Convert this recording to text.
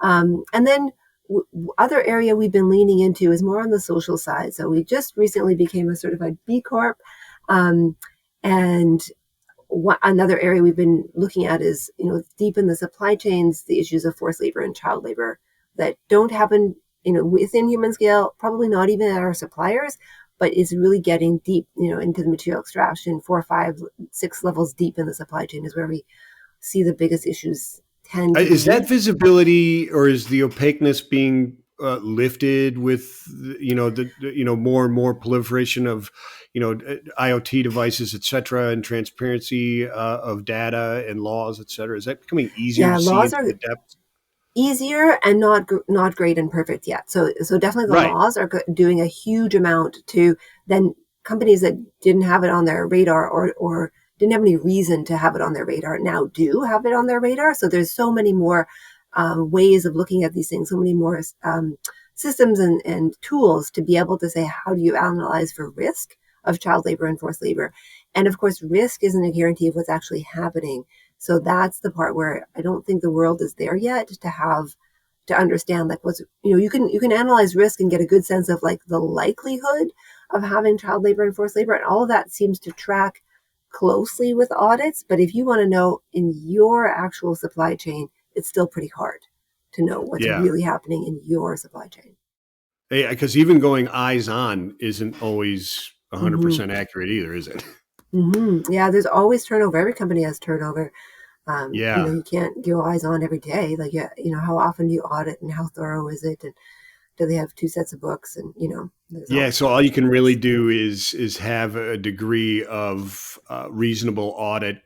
And then other area we've been leaning into is more on the social side. So we just recently became a certified B Corp. Um, and another area we've been looking at is, deep in the supply chains, the issues of forced labor and child labor that don't happen, within human scale, probably not even at our suppliers, but is really getting deep, into the material extraction, 4, 5, 6 levels deep in the supply chain is where we see the biggest issues tend to Is be. that visibility, or is the opaqueness being lifted with more and more proliferation of IoT devices, et cetera, and transparency of data and laws, et cetera? Is that becoming easier Yeah, to see laws into are the depths? easier and not great and perfect yet. So definitely the Right. laws are doing a huge amount to then companies that didn't have it on their radar or didn't have any reason to have it on their radar now do have it on their radar. So there's so many more ways of looking at these things, so many more systems and tools to be able to say, how do you analyze for risk of child labor and forced labor? And of course, risk isn't a guarantee of what's actually happening. So that's the part where I don't think the world is there yet to understand like what's, you can analyze risk and get a good sense of like the likelihood of having child labor and forced labor, and all of that seems to track closely with audits. But if you want to know in your actual supply chain, it's still pretty hard to know what's Yeah. really happening in your supply chain. Because even going eyes on isn't always Hmm. 100% accurate either, is it? Yeah, there's always turnover. Every company has turnover. Yeah. You can't go eyes on every day. Like, yeah, how often do you audit and how thorough is it? And do they have two sets of books? And, there's Yeah, all so all you can really this. do is have a degree of reasonable audit